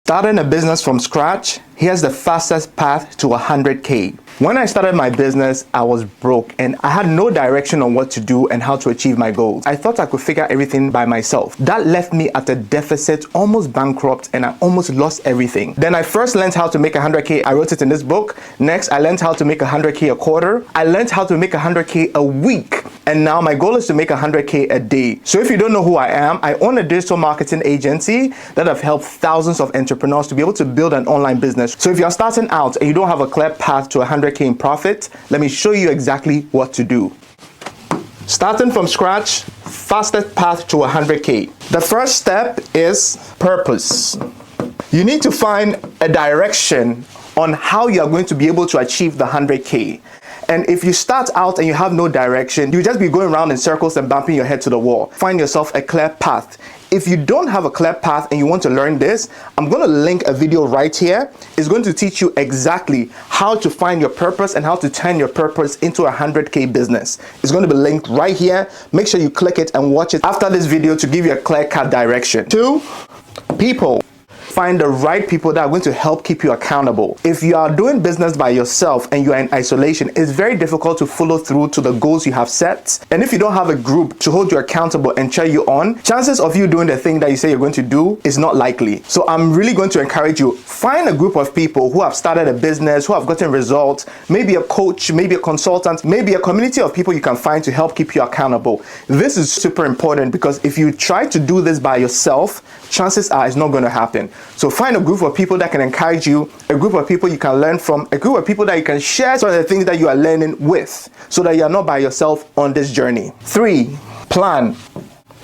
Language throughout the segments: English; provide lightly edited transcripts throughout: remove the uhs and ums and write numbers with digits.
Starting a business from scratch, here's the fastest path to 100K. When I started my business, I was broke and I had no direction on what to do and how to achieve my goals. I thought I could figure everything by myself. That left me at a deficit, almost bankrupt, and I almost lost everything. Then I first learned how to make 100K. I wrote it in this book. Next, I learned how to make 100K a quarter. I learned how to make 100K a week. And now my goal is to make 100K a day. So if you don't know who I am, I own a digital marketing agency that have helped thousands of entrepreneurs to be able to build an online business. So if you're starting out and you don't have a clear path to 100K in profit, let me show you exactly what to do. Starting from scratch, fastest path to 100K. The first step is purpose. You need to find a direction on how you're going to be able to achieve the 100K. And if you start out and you have no direction, you just be going around in circles and bumping your head to the wall. Find yourself a clear path. If you don't have a clear path and you want to learn this, I'm going to link a video right here. It's going to teach you exactly how to find your purpose and how to turn your purpose into a 100K business. It's going to be linked right here. Make sure you click it and watch it after this video to give you a clear-cut direction. 2, people. Find the right people that are going to help keep you accountable. If you are doing business by yourself and you are in isolation, it's very difficult to follow through to the goals you have set. And if you don't have a group to hold you accountable and cheer you on, chances of you doing the thing that you say you're going to do is not likely. So I'm really going to encourage you, find a group of people who have started a business, who have gotten results, maybe a coach, maybe a consultant, maybe a community of people you can find to help keep you accountable. This is super important because if you try to do this by yourself, chances are it's not going to happen. So find a group of people that can encourage you, a group of people you can learn from, a group of people that you can share some of the things that you are learning with so that you're not by yourself on this journey. 3, plan.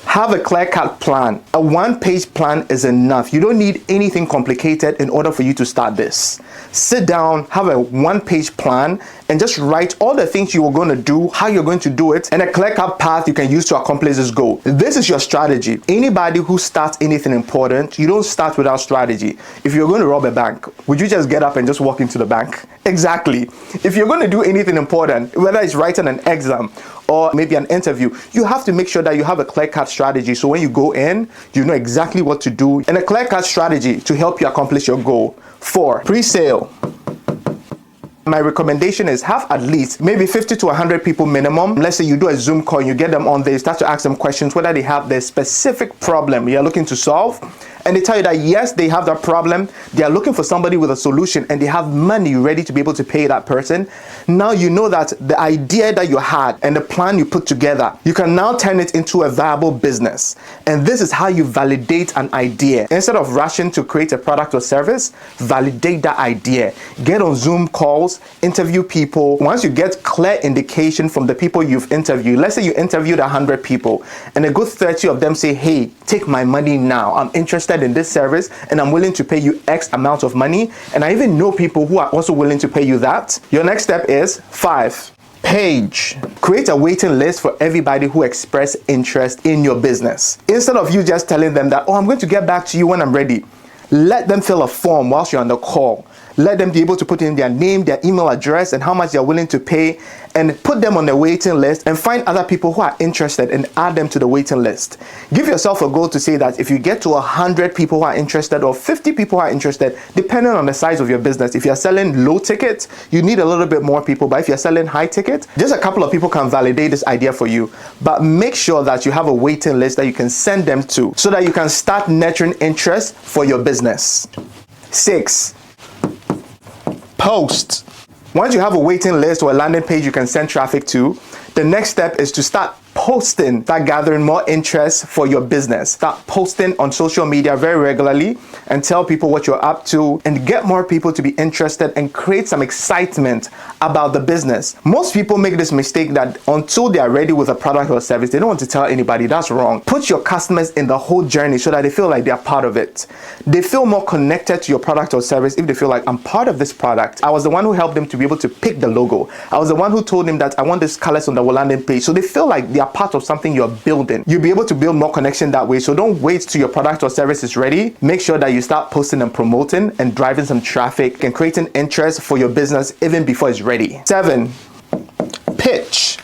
Have a clear-cut plan. A one-page plan is enough. You don't need anything complicated in order for you to start this. Sit down, have a one-page plan, and just write all the things you are going to do, how you're going to do it, and a clear-cut path you can use to accomplish this goal. This is your strategy. Anybody who starts anything important, you don't start without strategy. If you're going to rob a bank, would you just get up and just walk into the bank? Exactly. If you're going to do anything important, whether it's writing an exam or maybe an interview, you have to make sure that you have a clear-cut strategy. So when you go in, you know exactly what to do and a clear-cut strategy to help you accomplish your goal. 4, pre-sale. My recommendation is have at least maybe 50 to 100 people minimum. Let's say you do a Zoom call, you get them on there, you start to ask them questions whether they have the specific problem you're looking to solve. And they tell you that yes, they have that problem. They are looking for somebody with a solution and they have money ready to be able to pay that person. Now you know that the idea that you had and the plan you put together, you can now turn it into a viable business. And this is how you validate an idea. Instead of rushing to create a product or service, validate that idea. Get on Zoom calls, interview people. Once you get clear indication from the people you've interviewed, let's say you interviewed 100 people and a good 30 of them say, hey, take my money now. I'm interested in this service and I'm willing to pay you X amount of money. And I even know people who are also willing to pay you that. Your next step is 5. Page. Create a waiting list for everybody who express interest in your business. Instead of you just telling them that, oh, I'm going to get back to you when I'm ready. Let them fill a form whilst you're on the call. Let them be able to put in their name, their email address, and how much they're willing to pay, and put them on the waiting list and find other people who are interested and add them to the waiting list. Give yourself a goal to say that if you get to 100 people who are interested or 50 people who are interested, depending on the size of your business, if you're selling low ticket, you need a little bit more people, but if you're selling high ticket, just a couple of people can validate this idea for you. But make sure that you have a waiting list that you can send them to so that you can start nurturing interest for your business. 6. Post. Once you have a waiting list or a landing page you can send traffic to, the next step is to start posting, start gathering more interest for your business. Start posting on social media very regularly and tell people what you're up to and get more people to be interested and create some excitement about the business. Most people make this mistake that until they are ready with a product or service, they don't want to tell anybody. That's wrong. Put your customers in the whole journey so that they feel like they are part of it. They feel more connected to your product or service if they feel like I'm part of this product. I was the one who helped them to be able to pick the logo. I was the one who told them that I want these colors on the landing page. So they feel like they are part of something you're building. You'll be able to build more connection that way. So don't wait till your product or service is ready. Make sure that you start posting and promoting and driving some traffic and creating interest for your business even before it's ready. 7. Pitch.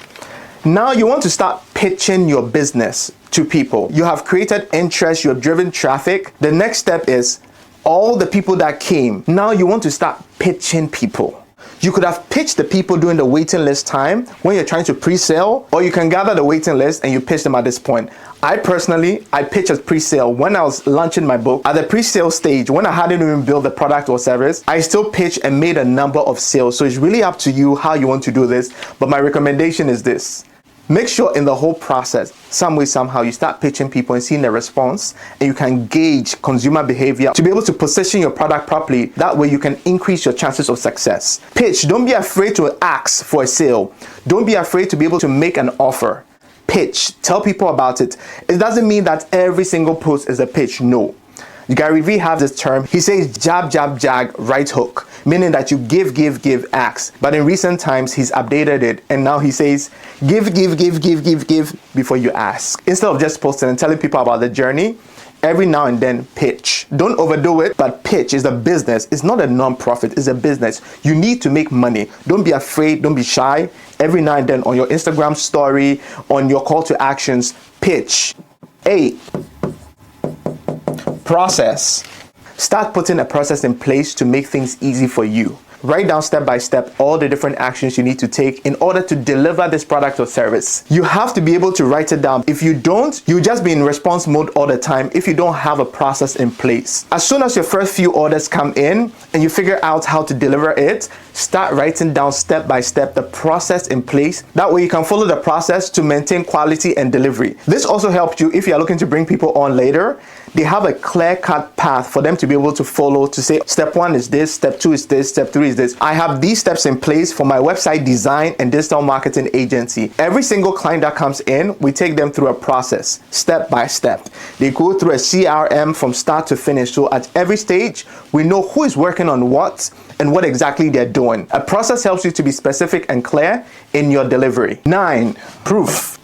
Now you want to start pitching your business to people. You have created interest, you have driven traffic. The next step is all the people that came. Now you want to start pitching people. You could have pitched the people during the waiting list time when you're trying to pre-sale, or you can gather the waiting list and you pitch them at this point. I pitch as pre-sale when I was launching my book. At the pre-sale stage, when I hadn't even built the product or service, I still pitched and made a number of sales. So it's really up to you how you want to do this. But my recommendation is this. Make sure in the whole process, some way, somehow, you start pitching people and seeing the response, and you can gauge consumer behavior to be able to position your product properly. That way you can increase your chances of success. Pitch. Don't be afraid to ask for a sale. Don't be afraid to be able to make an offer. Pitch. Tell people about it. It doesn't mean that every single post is a pitch. No. Gary Vee has this term. He says jab, jab, jag, right hook, meaning that you give, ask. But in recent times, he's updated it, and now he says give before you ask. Instead of just posting and telling people about the journey, every now and then pitch. Don't overdo it, but pitch is a business. It's not a non-profit, it's a business. You need to make money. Don't be afraid, don't be shy. Every now and then on your Instagram story, on your call to actions, pitch. 8. Process. Start putting a process in place to make things easy for you. Write down step by step all the different actions you need to take in order to deliver this product or service. You have to be able to write it down. If you don't, you'll just be in response mode all the time if you don't have a process in place. As soon as your first few orders come in and you figure out how to deliver it, start writing down step by step the process in place. That way you can follow the process to maintain quality and delivery. This also helps you if you're looking to bring people on later. They have a clear-cut path for them to be able to follow, to say step 1 is this, step 2 is this, step 3 is this. I have these steps in place for my website design and digital marketing agency. Every single client that comes in, we take them through a process, step by step. They go through a CRM from start to finish. So at every stage, we know who is working on what and what exactly they're doing. A process helps you to be specific and clear in your delivery. 9, proof.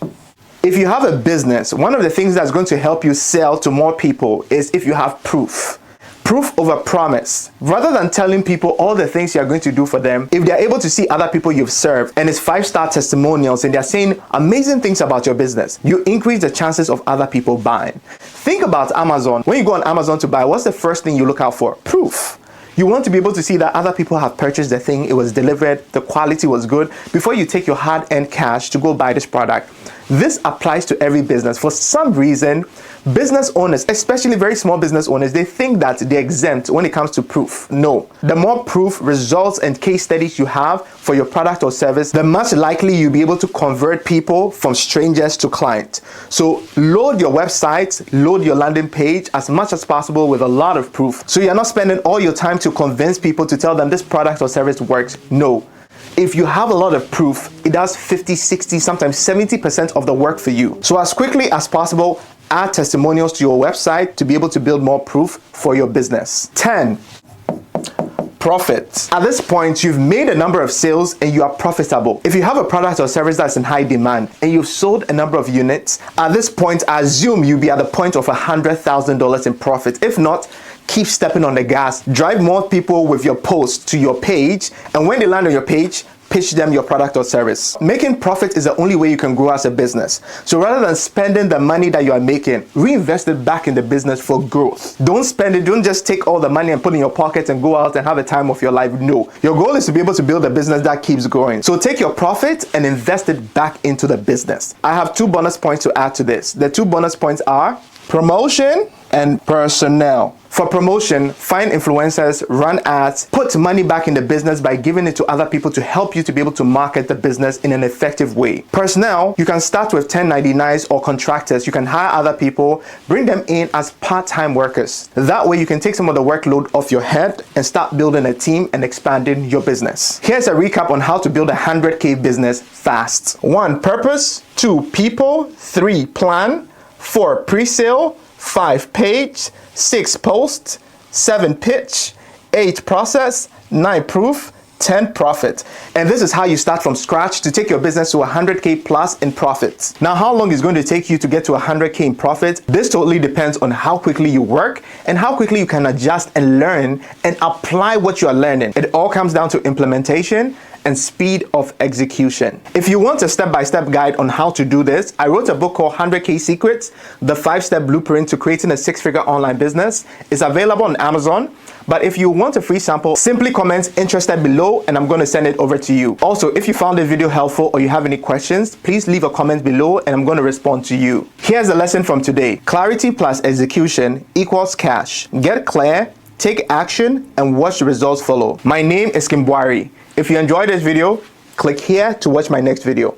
If you have a business, one of the things that's going to help you sell to more people is if you have proof. Proof over promise. Rather than telling people all the things you're going to do for them, if they're able to see other people you've served and it's 5-star testimonials and they're saying amazing things about your business, you increase the chances of other people buying. Think about Amazon. When you go on Amazon to buy, what's the first thing you look out for? Proof. You want to be able to see that other people have purchased the thing, it was delivered, the quality was good, before you take your hard-earned cash to go buy this product. This applies to every business. For some reason, business owners, especially very small business owners, they think that they're exempt when it comes to proof. No. The more proof, results, and case studies you have for your product or service, the much likely you'll be able to convert people from strangers to clients. So load your website, load your landing page as much as possible with a lot of proof. So you're not spending all your time to convince people to tell them this product or service works. No. If you have a lot of proof, it does 50, 60, sometimes 70% of the work for you. So as quickly as possible, add testimonials to your website to be able to build more proof for your business. 10, profit. At this point, you've made a number of sales and you are profitable. If you have a product or service that's in high demand and you've sold a number of units, at this point, I assume you'll be at the point of $100,000 in profit. If not, keep stepping on the gas. Drive more people with your post to your page, and when they land on your page, pitch them your product or service. Making profit is the only way you can grow as a business. So rather than spending the money that you are making, reinvest it back in the business for growth. Don't spend it. Don't just take all the money and put it in your pocket and go out and have a time of your life. No. Your goal is to be able to build a business that keeps growing. So take your profit and invest it back into the business. I have 2 bonus points to add to this. The 2 bonus points are promotion and personnel. For promotion, find influencers, run ads, put money back in the business by giving it to other people to help you to be able to market the business in an effective way. Personnel, you can start with 1099s or contractors. You can hire other people, bring them in as part-time workers. That way you can take some of the workload off your head and start building a team and expanding your business. Here's a recap on how to build a 100K business fast. 1, purpose. 2, people. 3, plan. 4, pre-sale. 5, page. 6, post. 7, pitch. 8, process. 9, proof. 10, profit. And this is how you start from scratch to take your business to 100K plus in profits. Now, how long is going to take you to get to 100K in profit? This totally depends on how quickly you work and how quickly you can adjust and learn and apply what you are learning. It all comes down to implementation and speed of execution. If you want a step-by-step guide on how to do this, I wrote a book called 100K Secrets, the 5-step blueprint to creating a 6-figure online business. It's available on Amazon. But if you want a free sample, simply comment interested below and I'm going to send it over to you. Also, if you found this video helpful or you have any questions, please leave a comment below and I'm going to respond to you. Here's the lesson from today. Clarity plus execution equals cash. Get clear, take action, and watch the results follow. My name is Kimbwari. If you enjoyed this video, click here to watch my next video.